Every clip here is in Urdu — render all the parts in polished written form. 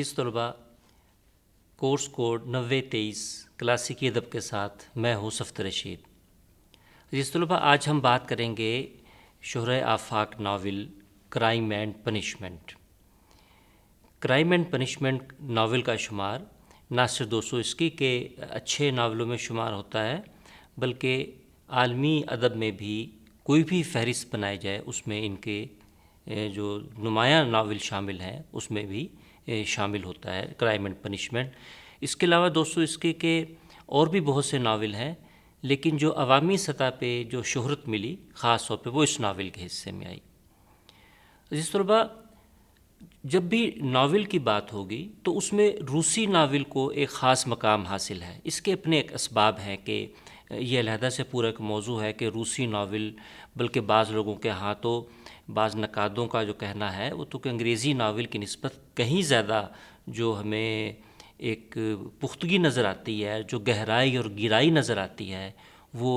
عزیز طلباء، کورس کوڈ 9023 کلاسیکی ادب کے ساتھ میں ہوں صفت رشید۔ عزیز طلباء، آج ہم بات کریں گے شہرۂ آفاق novel crime and punishment. Crime and punishment novel کا شمار نہ صرف دوستویفسکی کے اچھے ناولوں میں شمار ہوتا ہے، بلکہ عالمی ادب میں بھی کوئی بھی فہرست بنائی جائے اس میں ان کے جو نمایاں ناول شامل ہیں اس میں بھی شامل ہوتا ہے کرائم اینڈ پنشمنٹ۔ اس کے علاوہ دوستویفسکی کے اور بھی بہت سے ناول ہیں، لیکن جو عوامی سطح پہ جو شہرت ملی خاص طور پہ وہ اس ناول کے حصے میں آئی۔ عزیز طلباء، جب بھی ناول کی بات ہوگی تو اس میں روسی ناول کو ایک خاص مقام حاصل ہے۔ اس کے اپنے ایک اسباب ہیں کہ یہ علیحدہ سے پورا ایک موضوع ہے کہ روسی ناول، بلکہ بعض لوگوں کے ہاں تو بعض نقادوں کا جو کہنا ہے وہ تو کہ انگریزی ناول کی نسبت کہیں زیادہ جو ہمیں ایک پختگی نظر آتی ہے، جو گہرائی اور گہرائی نظر آتی ہے، وہ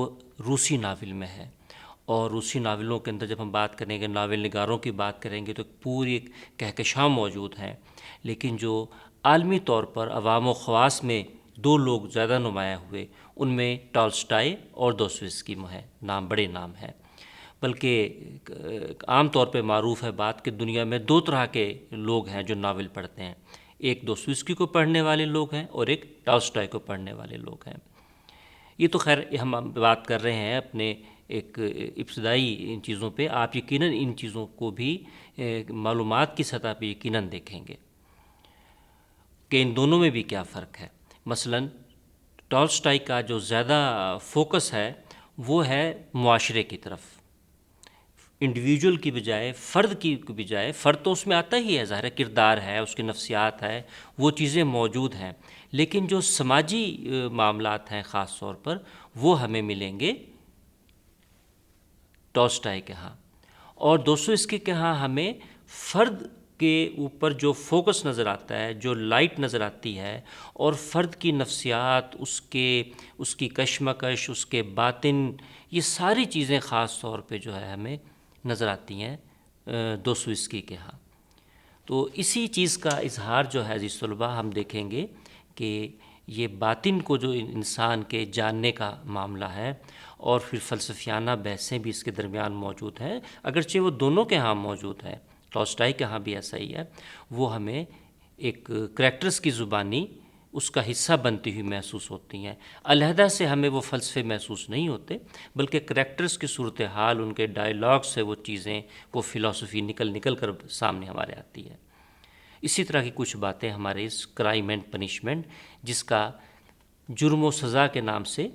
روسی ناول میں ہے۔ اور روسی ناولوں کے اندر جب ہم بات کریں گے، ناول نگاروں کی بات کریں گے، تو پوری ایک کہکشاں موجود ہیں، لیکن جو عالمی طور پر عوام و خواص میں دو لوگ زیادہ نمایاں ہوئے، ان میں ٹالسٹائے اور دوستویفسکی ہے، نام بڑے نام ہیں۔ بلکہ عام طور پہ معروف ہے بات کہ دنیا میں دو طرح کے لوگ ہیں جو ناول پڑھتے ہیں، ایک دوستویفسکی کو پڑھنے والے لوگ ہیں اور ایک ٹالسٹائے کو پڑھنے والے لوگ ہیں۔ یہ تو خیر ہم بات کر رہے ہیں اپنے ایک ابتدائی ان چیزوں پہ، آپ یقیناً ان چیزوں کو بھی معلومات کی سطح پہ یقیناً دیکھیں گے کہ ان دونوں میں بھی کیا فرق ہے۔ مثلاً ٹالسٹائے کا جو زیادہ فوکس ہے وہ ہے معاشرے کی طرف، انڈیویجول کی بجائے فرد کی بجائے، فرد تو اس میں آتا ہی ہے، ظاہر ہے کردار ہے، اس کی نفسیات ہے، وہ چیزیں موجود ہیں، لیکن جو سماجی معاملات ہیں خاص طور پر وہ ہمیں ملیں گے ٹالسٹائے کے ہاں۔ اور دوستویفسکی کے ہاں ہمیں فرد کے اوپر جو فوکس نظر آتا ہے، جو لائٹ نظر آتی ہے، اور فرد کی نفسیات، اس کی کشمکش، اس کے باطن، یہ ساری چیزیں خاص طور پہ جو ہے ہمیں نظر آتی ہیں دوستویفسکی کے ہاں۔ تو اسی چیز کا اظہار جو ہے عزیز طلباء ہم دیکھیں گے کہ یہ باطن کو جو انسان کے جاننے کا معاملہ ہے، اور پھر فلسفیانہ بحثیں بھی اس کے درمیان موجود ہیں، اگرچہ وہ دونوں کے ہاں موجود ہیں، ٹالسٹائے کے ہاں بھی ایسا ہی ہے، وہ ہمیں ایک کریکٹرز کی زبانی اس کا حصہ بنتی ہوئی محسوس ہوتی ہیں۔ علیحدہ سے ہمیں وہ فلسفے محسوس نہیں ہوتے، بلکہ کریکٹرز کی صورتحال، ان کے ڈائیلاگ سے وہ چیزیں، وہ فلسفی نکل کر سامنے ہمارے آتی ہے۔ اسی طرح کی کچھ باتیں ہمارے اس کرائم اینڈ پنشمنٹ، جس کا جرم و سزا کے نام سے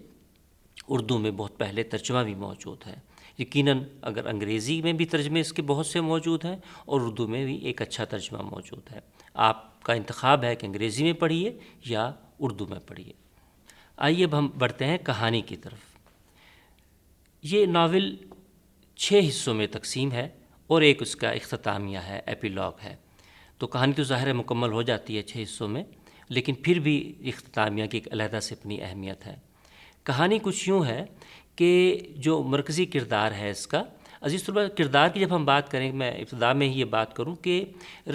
اردو میں بہت پہلے ترجمہ بھی موجود ہے۔ یقیناً اگر انگریزی میں بھی ترجمے اس کے بہت سے موجود ہیں اور اردو میں بھی ایک اچھا ترجمہ موجود ہے۔ آپ کا انتخاب ہے کہ انگریزی میں پڑھیے یا اردو میں پڑھیے۔ آئیے اب ہم بڑھتے ہیں کہانی کی طرف۔ یہ ناول 6 حصوں میں تقسیم ہے اور ایک اس کا اختتامیہ ہے، ایپیلاگ ہے۔ تو کہانی تو ظاہر ہے مکمل ہو جاتی ہے 6 حصوں میں، لیکن پھر بھی اختتامیہ کی ایک علیحدہ سے اپنی اہمیت ہے۔ کہانی کچھ یوں ہے کہ جو مرکزی کردار ہے اس کا، عزیز طلباء کردار کی جب ہم بات کریں، میں ابتدا میں ہی یہ بات کروں کہ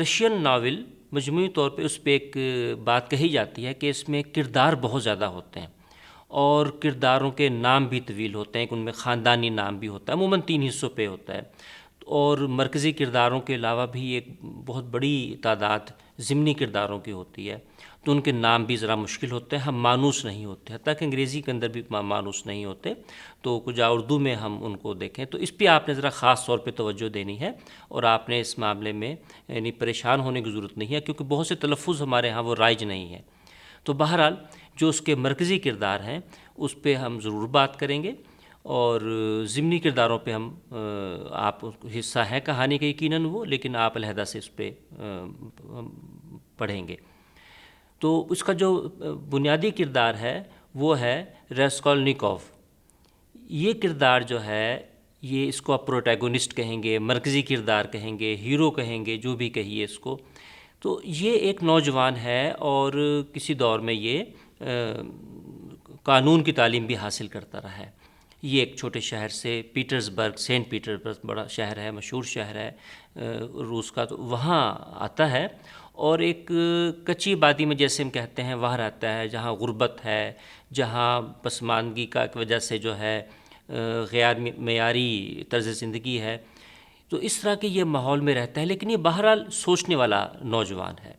رشین ناول مجموعی طور پہ اس پہ ایک بات کہی جاتی ہے کہ اس میں کردار بہت زیادہ ہوتے ہیں، اور کرداروں کے نام بھی طویل ہوتے ہیں، کہ ان میں خاندانی نام بھی ہوتا ہے، عموماً 3 حصوں پہ ہوتا ہے، اور مرکزی کرداروں کے علاوہ بھی ایک بہت بڑی تعداد ضمنی کرداروں کی ہوتی ہے، تو ان کے نام بھی ذرا مشکل ہوتے ہیں، ہم مانوس نہیں ہوتے، حتیٰ کہ انگریزی کے اندر بھی مانوس نہیں ہوتے، تو کچھ اردو میں ہم ان کو دیکھیں تو اس پہ آپ نے ذرا خاص طور پہ توجہ دینی ہے، اور آپ نے اس معاملے میں یعنی پریشان ہونے کی ضرورت نہیں ہے، کیونکہ بہت سے تلفظ ہمارے ہاں وہ رائج نہیں ہیں۔ تو بہرحال جو اس کے مرکزی کردار ہیں اس پہ ہم ضرور بات کریں گے، اور ضمنی کرداروں پہ ہم آپ حصہ ہے کہانی کا یقیناً وہ، لیکن آپ علیحدہ سے اس پہ پڑھیں گے۔ تو اس کا جو بنیادی کردار ہے وہ ہے راسکولنیکوف۔ یہ کردار جو ہے، یہ اس کو آپ پروٹیگونسٹ کہیں گے، مرکزی کردار کہیں گے، ہیرو کہیں گے، جو بھی کہیے اس کو، تو یہ ایک نوجوان ہے اور کسی دور میں یہ قانون کی تعلیم بھی حاصل کرتا رہا ہے۔ یہ ایک چھوٹے شہر سے پیٹرزبرگ، سینٹ پیٹرزبرگ بڑا شہر ہے، مشہور شہر ہے روس کا، تو وہاں آتا ہے اور ایک کچی آبادی میں جیسے ہم کہتے ہیں وہاں رہتا ہے، جہاں غربت ہے، جہاں پسماندگی کا کی وجہ سے جو ہے غیر معیاری طرز زندگی ہے، تو اس طرح کے یہ ماحول میں رہتا ہے، لیکن یہ بہرحال سوچنے والا نوجوان ہے۔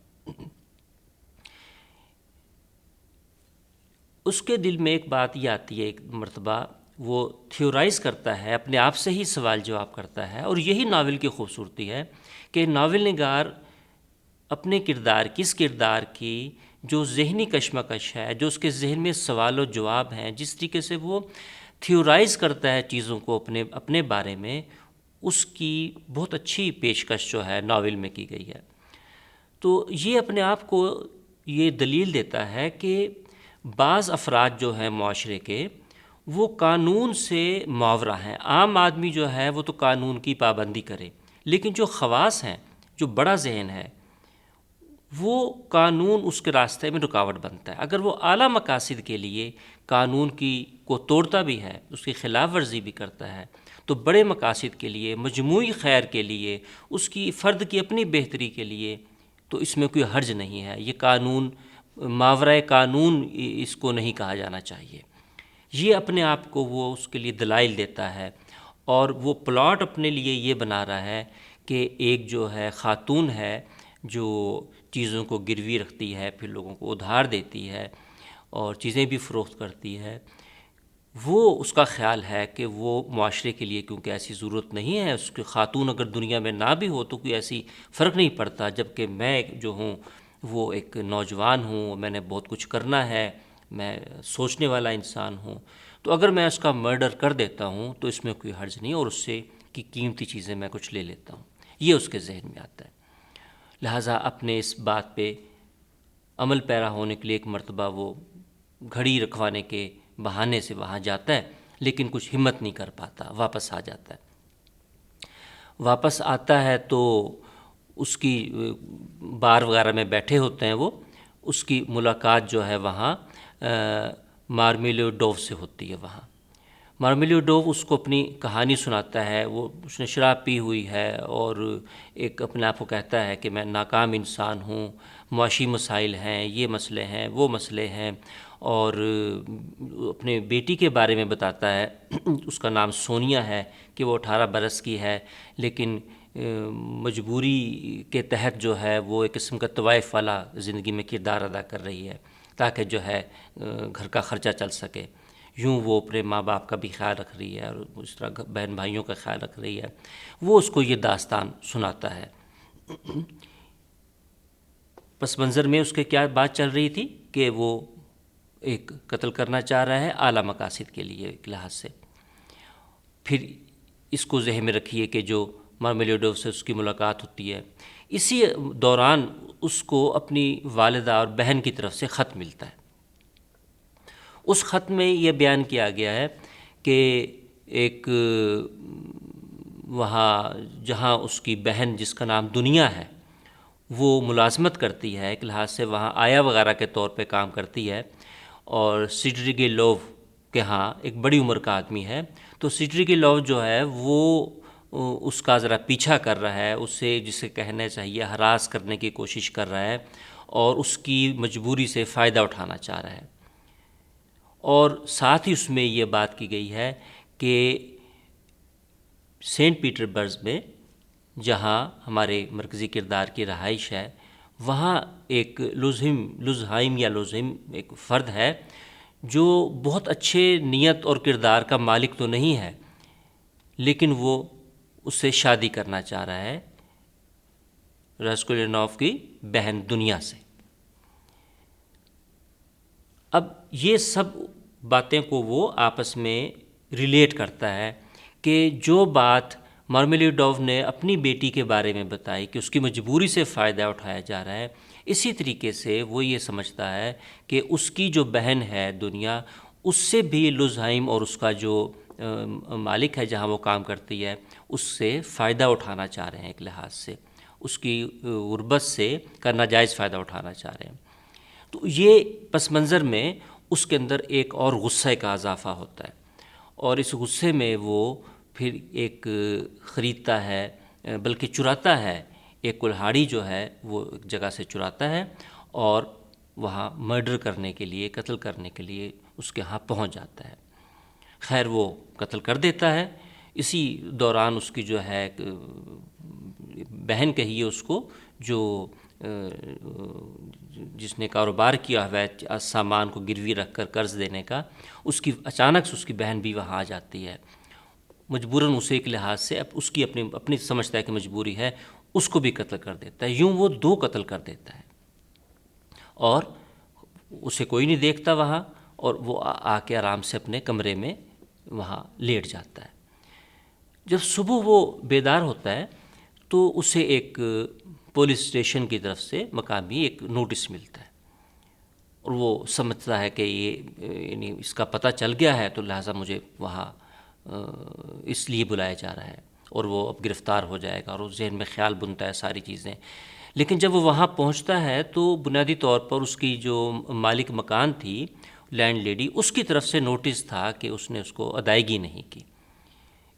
اس کے دل میں ایک بات یہ آتی ہے، ایک مرتبہ وہ تھیورائز کرتا ہے، اپنے آپ سے ہی سوال جواب کرتا ہے، اور یہی ناول کی خوبصورتی ہے کہ ناول نگار اپنے کردار کی، اس کردار کی جو ذہنی کشمکش ہے، جو اس کے ذہن میں سوال و جواب ہیں، جس طریقے سے وہ تھیورائز کرتا ہے چیزوں کو اپنے بارے میں، اس کی بہت اچھی پیشکش جو ہے ناول میں کی گئی ہے۔ تو یہ اپنے آپ کو یہ دلیل دیتا ہے کہ بعض افراد جو ہیں معاشرے کے، وہ قانون سے ماورا ہیں۔ عام آدمی جو ہے وہ تو قانون کی پابندی کرے، لیکن جو خواص ہیں، جو بڑا ذہن ہے، وہ قانون اس کے راستے میں رکاوٹ بنتا ہے۔ اگر وہ اعلیٰ مقاصد کے لیے قانون کو توڑتا بھی ہے، اس کی خلاف ورزی بھی کرتا ہے، تو بڑے مقاصد کے لیے، مجموعی خیر کے لیے، اس کی فرد کی اپنی بہتری کے لیے، تو اس میں کوئی حرج نہیں ہے۔ یہ قانون، ماورائے قانون اس کو نہیں کہا جانا چاہیے۔ یہ اپنے آپ کو وہ اس کے لیے دلائل دیتا ہے، اور وہ پلاٹ اپنے لیے یہ بنا رہا ہے کہ ایک جو ہے خاتون ہے جو چیزوں کو گروی رکھتی ہے، پھر لوگوں کو ادھار دیتی ہے اور چیزیں بھی فروخت کرتی ہے، وہ اس کا خیال ہے کہ وہ معاشرے کے لیے، کیونکہ ایسی ضرورت نہیں ہے، اس کے خاتون اگر دنیا میں نہ بھی ہو تو کوئی ایسی فرق نہیں پڑتا، جبکہ میں جو ہوں وہ ایک نوجوان ہوں، میں نے بہت کچھ کرنا ہے، میں سوچنے والا انسان ہوں، تو اگر میں اس کا مرڈر کر دیتا ہوں تو اس میں کوئی حرج نہیں، اور اس سے کی قیمتی چیزیں میں کچھ لے لیتا ہوں۔ یہ اس کے ذہن میں آتا ہے۔ لہٰذا اپنے اس بات پہ عمل پیرا ہونے کے لیے ایک مرتبہ وہ گھڑی رکھوانے کے بہانے سے وہاں جاتا ہے، لیکن کچھ ہمت نہیں کر پاتا، واپس آ جاتا ہے۔ واپس آتا ہے تو اس کی بار وغیرہ میں بیٹھے ہوتے ہیں وہ، اس کی ملاقات جو ہے وہاں مارمیلیو ڈوو سے ہوتی ہے۔ وہاں مارمیلیو ڈوو اس کو اپنی کہانی سناتا ہے، اس نے شراب پی ہوئی ہے اور ایک اپنے آپ کو کہتا ہے کہ میں ناکام انسان ہوں، معاشی مسائل ہیں، یہ مسئلے ہیں، وہ مسئلے ہیں، اور اپنے بیٹی کے بارے میں بتاتا ہے، اس کا نام سونیا ہے، کہ وہ 18 برس کی ہے، لیکن مجبوری کے تحت جو ہے وہ ایک قسم کا طوائف والا زندگی میں کردار ادا کر رہی ہے، تاکہ جو ہے گھر کا خرچہ چل سکے۔ یوں وہ اپنے ماں باپ کا بھی خیال رکھ رہی ہے، اور اس طرح بہن بھائیوں کا خیال رکھ رہی ہے۔ وہ اس کو یہ داستان سناتا ہے۔ پس منظر میں اس کے کیا بات چل رہی تھی کہ وہ ایک قتل کرنا چاہ رہا ہے اعلیٰ مقاصد کے لیے ایک لحاظ سے۔ پھر اس کو ذہن میں رکھیے کہ جو مارمیلیو ڈوو سے اس کی ملاقات ہوتی ہے، اسی دوران اس کو اپنی والدہ اور بہن کی طرف سے خط ملتا ہے۔ اس خط میں یہ بیان کیا گیا ہے کہ ایک وہاں جہاں اس کی بہن، جس کا نام دنیا ہے، وہ ملازمت کرتی ہے، ایک لحاظ سے وہاں آیا وغیرہ کے طور پہ کام کرتی ہے، اور سیڈریگیلوف کے ہاں ایک بڑی عمر کا آدمی ہے، تو سیڈریگیلوف جو ہے وہ اس کا ذرا پیچھا کر رہا ہے، اسے جسے کہنا چاہیے ہراس کرنے کی کوشش کر رہا ہے، اور اس کی مجبوری سے فائدہ اٹھانا چاہ رہا ہے۔ اور ساتھ ہی اس میں یہ بات کی گئی ہے کہ سینٹ پیٹر برز میں، جہاں ہمارے مرکزی کردار کی رہائش ہے، وہاں ایک لوزہائم ایک فرد ہے جو بہت اچھے نیت اور کردار کا مالک تو نہیں ہے، لیکن وہ اس سے شادی کرنا چاہ رہا ہے، راسکولینوف کی بہن دنیا سے۔ اب یہ سب باتیں کو وہ آپس میں ریلیٹ کرتا ہے کہ جو بات مارمیلیو ڈوو نے اپنی بیٹی کے بارے میں بتائی کہ اس کی مجبوری سے فائدہ اٹھایا جا رہا ہے، اسی طریقے سے وہ یہ سمجھتا ہے کہ اس کی جو بہن ہے دنیا، اس سے بھی لوزہائم اور اس کا جو مالک ہے جہاں وہ کام کرتی ہے، اس سے فائدہ اٹھانا چاہ رہے ہیں، ایک لحاظ سے اس کی غربت سے کا ناجائز فائدہ اٹھانا چاہ رہے ہیں۔ تو یہ پس منظر میں اس کے اندر ایک اور غصے کا اضافہ ہوتا ہے، اور اس غصے میں وہ پھر ایک خریدتا ہے، بلکہ چراتا ہے ایک کلہاڑی جو ہے وہ ایک جگہ سے چراتا ہے اور وہاں مرڈر کرنے کے لیے، قتل کرنے کے لیے اس کے ہاں پہنچ جاتا ہے۔ خیر وہ قتل کر دیتا ہے۔ اسی دوران اس کی جو ہے بہن کہیے اس کو، جو جس نے کاروبار کیا ہوا ہے سامان کو گروی رکھ کر قرض دینے کا، اس کی اچانک سے اس کی بہن بھی وہاں آ جاتی ہے، مجبوراً اسے ایک لحاظ سے اب اس کی اپنی سمجھتا ہے کہ مجبوری ہے، اس کو بھی قتل کر دیتا ہے۔ یوں وہ 2 قتل کر دیتا ہے اور اسے کوئی نہیں دیکھتا وہاں، اور وہ آ کے آرام سے اپنے کمرے میں وہاں لیٹ جاتا ہے۔ جب صبح وہ بیدار ہوتا ہے تو اسے ایک پولیس اسٹیشن کی طرف سے مقامی ایک نوٹس ملتا ہے، اور وہ سمجھتا ہے کہ یہ یعنی اس کا پتہ چل گیا ہے، تو لہٰذا مجھے وہاں اس لیے بلایا جا رہا ہے اور وہ اب گرفتار ہو جائے گا، اور اس ذہن میں خیال بنتا ہے ساری چیزیں۔ لیکن جب وہ وہاں پہنچتا ہے تو بنیادی طور پر اس کی جو مالک مکان تھی، لینڈ لیڈی، اس کی طرف سے نوٹس تھا کہ اس نے اس کو ادائیگی نہیں کی،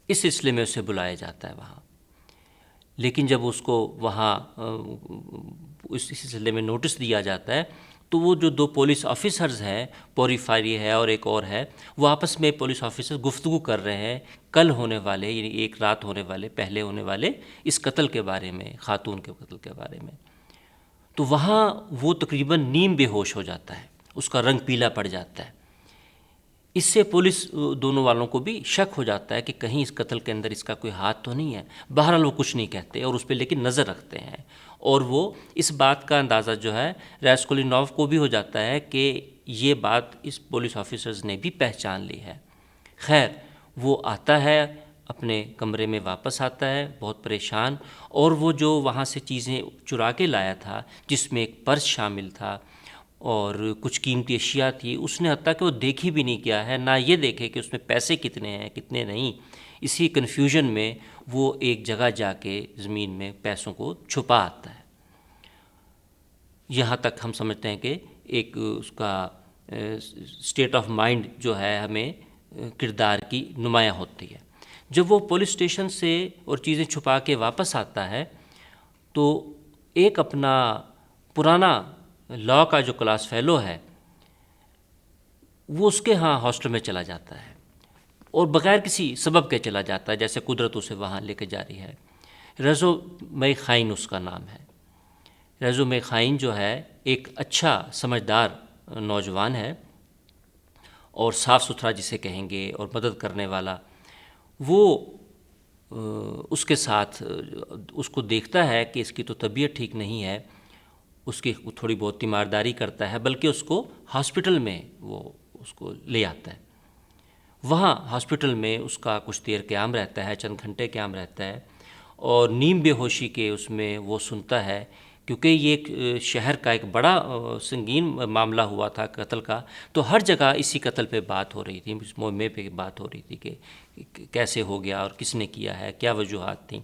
اس سلسلے میں اسے بلایا جاتا ہے وہاں۔ لیکن جب اس کو وہاں اس سلسلے میں نوٹس دیا جاتا ہے تو وہ جو 2 پولیس آفیسرز ہیں، پوری فاری ہے اور ایک اور ہے، وہ آپس میں پولیس آفیسر گفتگو کر رہے ہیں کل ہونے والے، یعنی ایک رات ہونے والے، پہلے ہونے والے اس قتل کے بارے میں، خاتون کے قتل کے بارے میں۔ تو وہاں وہ تقریباً نیم بے ہوش ہو جاتا ہے، اس کا رنگ پیلا پڑ جاتا ہے۔ اس سے پولیس دونوں والوں کو بھی شک ہو جاتا ہے کہ کہیں اس قتل کے اندر اس کا کوئی ہاتھ تو نہیں ہے۔ بہرحال وہ کچھ نہیں کہتے اور اس پہ لیکن نظر رکھتے ہیں، اور وہ اس بات کا اندازہ جو ہے راسکولینوف کو بھی ہو جاتا ہے کہ یہ بات اس پولیس آفیسرز نے بھی پہچان لی ہے۔ خیر وہ آتا ہے، اپنے کمرے میں واپس آتا ہے بہت پریشان، اور وہ جو وہاں سے چیزیں چرا کے لایا تھا، جس میں ایک پرس شامل تھا اور کچھ قیمتی اشیاء تھی، اس نے حتیٰ کہ وہ دیکھی بھی نہیں کیا ہے، نہ یہ دیکھے کہ اس میں پیسے کتنے ہیں کتنے نہیں۔ اسی کنفیوژن میں وہ ایک جگہ جا کے زمین میں پیسوں کو چھپا آتا ہے۔ یہاں تک ہم سمجھتے ہیں کہ ایک اس کا اسٹیٹ آف مائنڈ جو ہے ہمیں کردار کی نمایاں ہوتی ہے۔ جب وہ پولیس اسٹیشن سے اور چیزیں چھپا کے واپس آتا ہے تو ایک اپنا پرانا لاء کا جو کلاس فیلو ہے وہ اس کے ہاں ہاسٹل میں چلا جاتا ہے، اور بغیر کسی سبب کے چلا جاتا ہے، جیسے قدرت اسے وہاں لے کے جا رہی ہے۔ ریزو میخائن اس کا نام ہے۔ ریزو میخائن جو ہے ایک اچھا سمجھدار نوجوان ہے اور صاف ستھرا جسے کہیں گے اور مدد کرنے والا۔ وہ اس کے ساتھ اس کو دیکھتا ہے کہ اس کی تو طبیعت ٹھیک نہیں ہے، اس کی تھوڑی بہت تیمارداری کرتا ہے، بلکہ اس کو ہاسپٹل میں وہ اس کو لے آتا ہے۔ وہاں ہاسپٹل میں اس کا کچھ دیر قیام رہتا ہے، چند گھنٹے قیام رہتا ہے، اور نیم بے ہوشی کے اس میں وہ سنتا ہے، کیونکہ یہ ایک شہر کا ایک بڑا سنگین معاملہ ہوا تھا قتل کا، تو ہر جگہ اسی قتل پہ بات ہو رہی تھی، اس معمے پہ بات ہو رہی تھی کہ کیسے ہو گیا اور کس نے کیا ہے، کیا وجوہات تھیں۔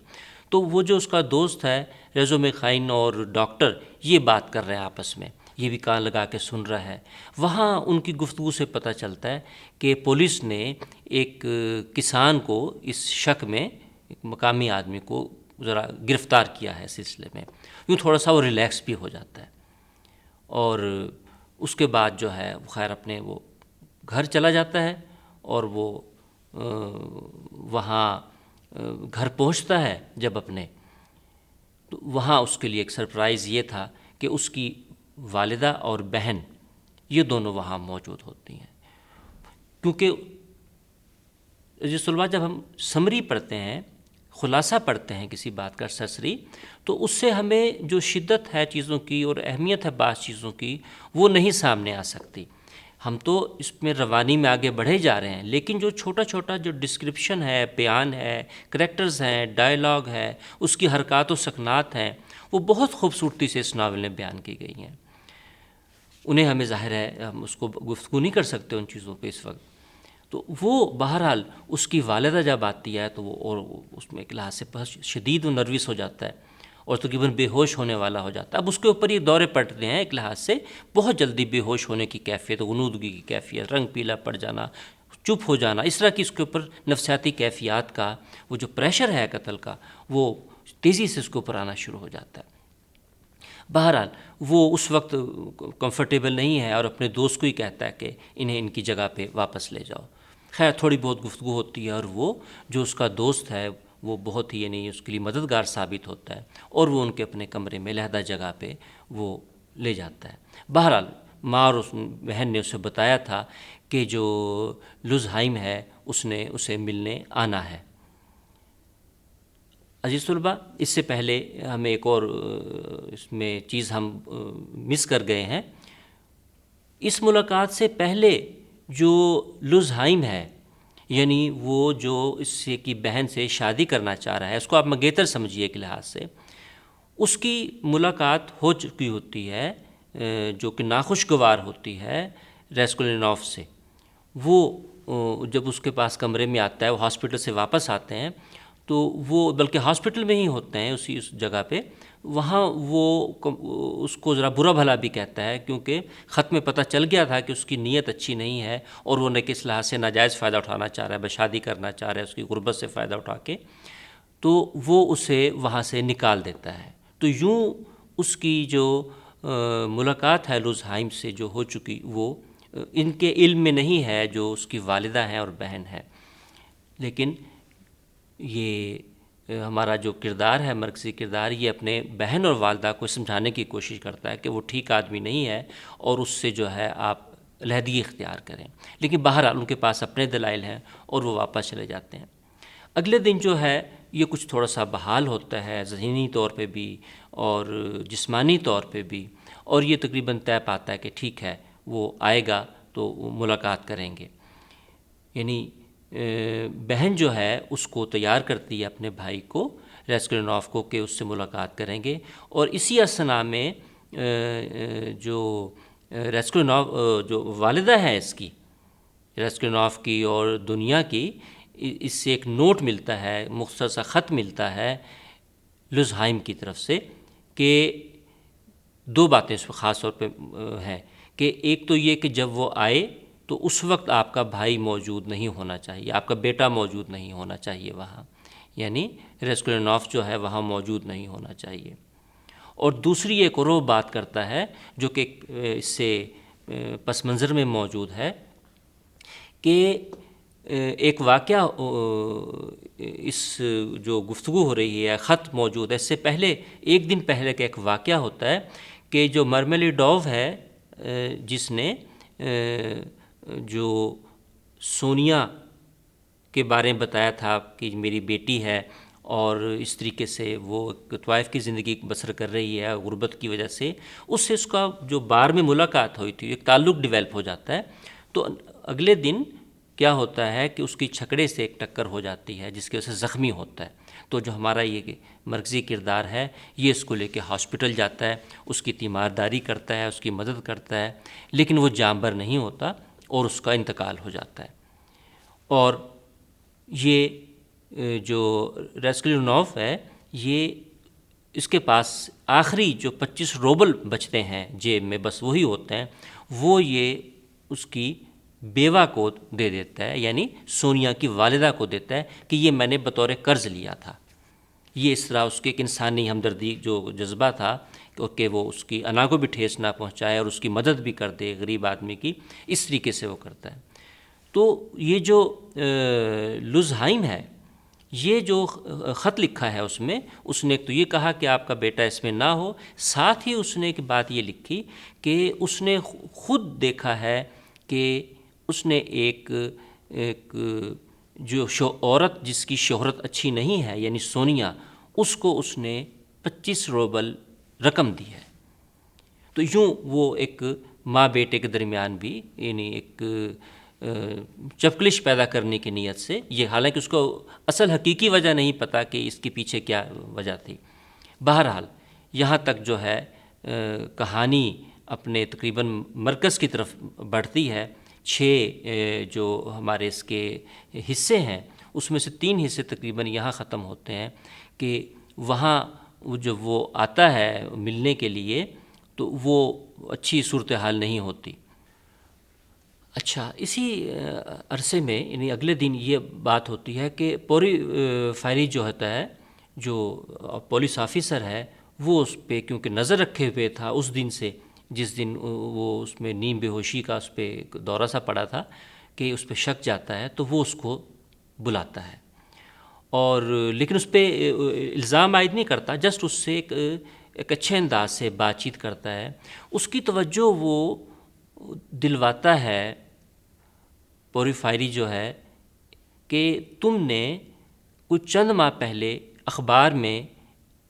تو وہ جو اس کا دوست ہے ریزو میخائن اور ڈاکٹر، یہ بات کر رہے ہیں آپس میں، یہ بھی کان لگا کے سن رہا ہے۔ وہاں ان کی گفتگو سے پتہ چلتا ہے کہ پولیس نے ایک کسان کو اس شک میں، ایک مقامی آدمی کو ذرا گرفتار کیا ہے سلسلے میں۔ یوں تھوڑا سا وہ ریلیکس بھی ہو جاتا ہے، اور اس کے بعد جو ہے خیر اپنے وہ گھر چلا جاتا ہے، اور وہ وہاں گھر پہنچتا ہے جب اپنے، تو وہاں اس کے لیے ایک سرپرائز یہ تھا کہ اس کی والدہ اور بہن یہ دونوں وہاں موجود ہوتی ہیں۔ کیونکہ عزیز طلباء جب ہم سمری پڑھتے ہیں، خلاصہ پڑھتے ہیں کسی بات کا سرسری، تو اس سے ہمیں جو شدت ہے چیزوں کی اور اہمیت ہے بعض چیزوں کی وہ نہیں سامنے آ سکتی۔ ہم تو اس میں روانی میں آگے بڑھے جا رہے ہیں، لیکن جو چھوٹا چھوٹا جو ڈسکرپشن ہے، بیان ہے، کریکٹرز ہیں، ڈائیلاگ ہے، اس کی حرکات و سکنات ہیں، وہ بہت خوبصورتی سے اس ناول میں بیان کی گئی ہیں۔ انہیں ہمیں ظاہر ہے ہم اس کو گفتگو نہیں کر سکتے ان چیزوں پہ اس وقت۔ تو وہ بہرحال اس کی والدہ جب آتی ہے تو وہ اور اس میں ایک لحاظ سے بہت شدید و نروس ہو جاتا ہے اور تقریباً بے ہوش ہونے والا ہو جاتا ہے۔ اب اس کے اوپر یہ دورے پڑتے ہیں ایک لحاظ سے، بہت جلدی بے ہوش ہونے کی کیفیت، غنودگی کی کیفیت، رنگ پیلا پڑ جانا، چپ ہو جانا، اس طرح کی اس کے اوپر نفسیاتی کیفیات کا وہ جو پریشر ہے قتل کا وہ تیزی سے اس کے اوپر آنا شروع ہو جاتا ہے۔ بہرحال وہ اس وقت کمفرٹیبل نہیں ہے اور اپنے دوست کو ہی کہتا ہے کہ انہیں ان کی جگہ پہ واپس لے جاؤ۔ خیر تھوڑی بہت گفتگو ہوتی ہے اور وہ جو اس کا دوست ہے وہ بہت ہی یعنی اس کے لیے مددگار ثابت ہوتا ہے اور وہ ان کے اپنے کمرے میں علیحدہ جگہ پہ وہ لے جاتا ہے۔ بہرحال ماں اور اس بہن نے اسے بتایا تھا کہ جو لوزہائم ہے اس نے اسے ملنے آنا ہے۔ عزیز طلباء، اس سے پہلے ہمیں ایک اور اس میں چیز ہم مس کر گئے ہیں۔ اس ملاقات سے پہلے جو لوزہائم ہے یعنی وہ جو اس سے کی بہن سے شادی کرنا چاہ رہا ہے، اس کو آپ منگیتر سمجھیے ایک لحاظ سے، اس کی ملاقات ہو چکی ہوتی ہے جو کہ ناخوشگوار ہوتی ہے ریسکولینوف سے۔ وہ جب اس کے پاس کمرے میں آتا ہے، وہ ہاسپٹل سے واپس آتے ہیں تو وہ بلکہ ہاسپٹل میں ہی ہوتے ہیں اسی اس جگہ پہ، وہاں وہ اس کو ذرا برا بھلا بھی کہتا ہے کیونکہ خط میں پتہ چل گیا تھا کہ اس کی نیت اچھی نہیں ہے اور وہ نہ کس لحاظ سے ناجائز فائدہ اٹھانا چاہ رہا ہے، بس شادی کرنا چاہ رہا ہے اس کی غربت سے فائدہ اٹھا کے، تو وہ اسے وہاں سے نکال دیتا ہے۔ تو یوں اس کی جو ملاقات ہے لوزہائم سے جو ہو چکی وہ ان کے علم میں نہیں ہے، جو اس کی والدہ ہیں اور بہن ہے۔ لیکن یہ ہمارا جو کردار ہے، مرکزی کردار، یہ اپنے بہن اور والدہ کو سمجھانے کی کوشش کرتا ہے کہ وہ ٹھیک آدمی نہیں ہے اور اس سے جو ہے آپ علیحدگی اختیار کریں، لیکن بہرحال ان کے پاس اپنے دلائل ہیں اور وہ واپس چلے جاتے ہیں۔ اگلے دن جو ہے یہ کچھ تھوڑا سا بحال ہوتا ہے ذہنی طور پہ بھی اور جسمانی طور پہ بھی، اور یہ تقریباً طے پاتا ہے کہ ٹھیک ہے وہ آئے گا تو وہ ملاقات کریں گے۔ یعنی بہن جو ہے اس کو تیار کرتی ہے اپنے بھائی کو، ریسکولینوف کو، کہ اس سے ملاقات کریں گے، اور اسی اثنا میں جو ریسکولینوف جو والدہ ہے اس کی، ریسکولینوف کی اور دنیا کی، اس سے ایک نوٹ ملتا ہے، مختصر سا خط ملتا ہے لوزہائم کی طرف سے، کہ دو باتیں اس پہ خاص طور پہ ہیں کہ ایک تو یہ کہ جب وہ آئے تو اس وقت آپ کا بھائی موجود نہیں ہونا چاہیے، آپ کا بیٹا موجود نہیں ہونا چاہیے وہاں، یعنی ریسکولینوف جو ہے وہاں موجود نہیں ہونا چاہیے۔ اور دوسری ایک اور وہ بات کرتا ہے جو کہ اس سے پس منظر میں موجود ہے کہ ایک واقعہ اس جو گفتگو ہو رہی ہے، خط موجود ہے، اس سے پہلے ایک دن پہلے کا ایک واقعہ ہوتا ہے کہ جو مرمیلیڈوو ہے جس نے جو سونیا کے بارے میں بتایا تھا کہ میری بیٹی ہے اور اس طریقے سے وہ طوائف کی زندگی بسر کر رہی ہے غربت کی وجہ سے، اس سے اس کا جو بار میں ملاقات ہوئی تھی ایک تعلق ڈیولپ ہو جاتا ہے۔ تو اگلے دن کیا ہوتا ہے کہ اس کی چھکڑے سے ایک ٹکر ہو جاتی ہے جس کی وجہ سے زخمی ہوتا ہے۔ تو جو ہمارا یہ مرکزی کردار ہے یہ اس کو لے کے ہاسپٹل جاتا ہے، اس کی تیمارداری کرتا ہے، اس کی مدد کرتا ہے، لیکن وہ جانبر نہیں ہوتا اور اس کا انتقال ہو جاتا ہے۔ اور یہ جو ریسکولینوف ہے یہ اس کے پاس آخری جو 25 روبل بچتے ہیں جیب میں، بس وہی ہوتے ہیں، وہ یہ اس کی بیوہ کو دے دیتا ہے، یعنی سونیا کی والدہ کو دیتا ہے کہ یہ میں نے بطور قرض لیا تھا۔ یہ اس طرح اس کے ایک انسانی ہمدردی جو جذبہ تھا کہ وہ اس کی انا کو بھی ٹھیس نہ پہنچائے اور اس کی مدد بھی کر دے غریب آدمی کی، اس طریقے سے وہ کرتا ہے۔ تو یہ جو لوزہائم ہے یہ جو خط لکھا ہے اس میں اس نے ایک تو یہ کہا کہ آپ کا بیٹا اس میں نہ ہو، ساتھ ہی اس نے ایک بات یہ لکھی کہ اس نے خود دیکھا ہے کہ اس نے ایک جو عورت جس کی شہرت اچھی نہیں ہے یعنی سونیا، اس کو اس نے 25 روبل رقم دی ہے۔ تو یوں وہ ایک ماں بیٹے کے درمیان بھی یعنی ایک چپکلش پیدا کرنے کی نیت سے، یہ حالانکہ اس کو اصل حقیقی وجہ نہیں پتہ کہ اس کے پیچھے کیا وجہ تھی۔ بہرحال یہاں تک جو ہے کہانی اپنے تقریباً مرکز کی طرف بڑھتی ہے۔ 6 جو ہمارے اس کے حصے ہیں اس میں سے 3 حصے تقریباً یہاں ختم ہوتے ہیں کہ وہاں جب وہ آتا ہے ملنے کے لیے تو وہ اچھی صورتحال نہیں ہوتی۔ اچھا، اسی عرصے میں یعنی اگلے دن یہ بات ہوتی ہے کہ پوری فائری جو ہوتا ہے جو پولیس آفیسر ہے وہ اس پہ کیونکہ نظر رکھے ہوئے تھا اس دن سے، جس دن وہ اس میں نیم بے ہوشی کا اس پہ ایک دورہ سا پڑا تھا کہ اس پہ شک جاتا ہے، تو وہ اس کو بلاتا ہے اور لیکن اس پہ الزام عائد نہیں کرتا، جسٹ اس سے ایک اچھے انداز سے بات چیت کرتا ہے، اس کی توجہ وہ دلواتا ہے پوری فائری جو ہے کہ تم نے کچھ چند ماہ پہلے اخبار میں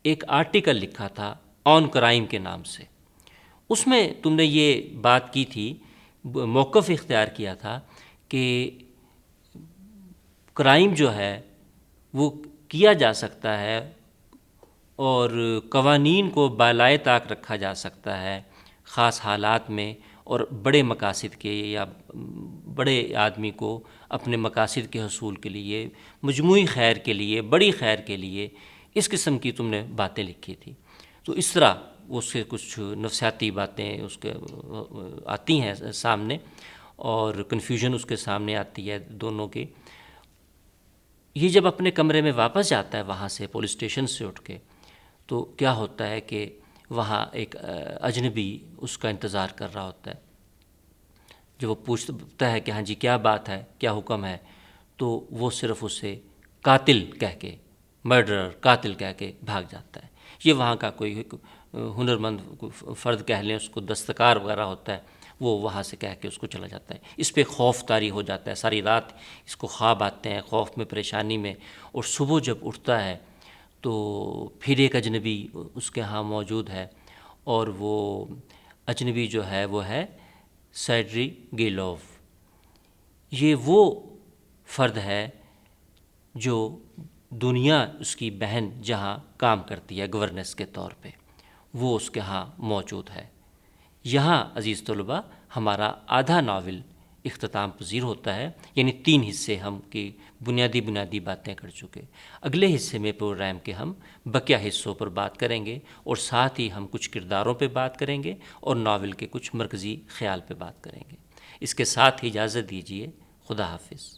ایک آرٹیکل لکھا تھا آن کرائم کے نام سے، اس میں تم نے یہ بات کی تھی، موقف اختیار کیا تھا کہ کرائم جو ہے وہ کیا جا سکتا ہے اور قوانین کو بالائے طاق رکھا جا سکتا ہے خاص حالات میں، اور بڑے مقاصد کے یا بڑے آدمی کو اپنے مقاصد کے حصول کے لیے، مجموعی خیر کے لیے، بڑی خیر کے لیے، اس قسم کی تم نے باتیں لکھی تھی۔ تو اس طرح اس سے کچھ نفسیاتی باتیں اس کے آتی ہیں سامنے، اور کنفیوژن اس کے سامنے آتی ہے دونوں کی۔ یہ جب اپنے کمرے میں واپس جاتا ہے وہاں سے، پولیس اسٹیشن سے اٹھ کے، تو کیا ہوتا ہے کہ وہاں ایک اجنبی اس کا انتظار کر رہا ہوتا ہے۔ جب وہ پوچھتا ہے کہ ہاں جی کیا بات ہے، کیا حکم ہے، تو وہ صرف اسے قاتل کہہ کے، مرڈرر، قاتل کہہ کے بھاگ جاتا ہے۔ یہ وہاں کا کوئی ہنرمند فرد کہہ لیں، اس کو دستکار وغیرہ ہوتا ہے، وہ وہاں سے کہہ کے اس کو چلا جاتا ہے۔ اس پہ خوف طاری ہو جاتا ہے، ساری رات اس کو خواب آتے ہیں، خوف میں، پریشانی میں، اور صبح جب اٹھتا ہے تو پھر ایک اجنبی اس کے ہاں موجود ہے، اور وہ اجنبی جو ہے وہ ہے سیڈری گیلوف۔ یہ وہ فرد ہے جو دنیا اس کی بہن جہاں کام کرتی ہے گورننس کے طور پہ، وہ اس کے ہاں موجود ہے۔ یہاں عزیز طلباء ہمارا آدھا ناول اختتام پذیر ہوتا ہے، یعنی 3 حصے ہم کی بنیادی باتیں کر چکے۔ اگلے حصے میں پروگرام کے ہم بقیہ حصوں پر بات کریں گے، اور ساتھ ہی ہم کچھ کرداروں پہ بات کریں گے اور ناول کے کچھ مرکزی خیال پہ بات کریں گے۔ اس کے ساتھ ہی اجازت دیجیے، خدا حافظ۔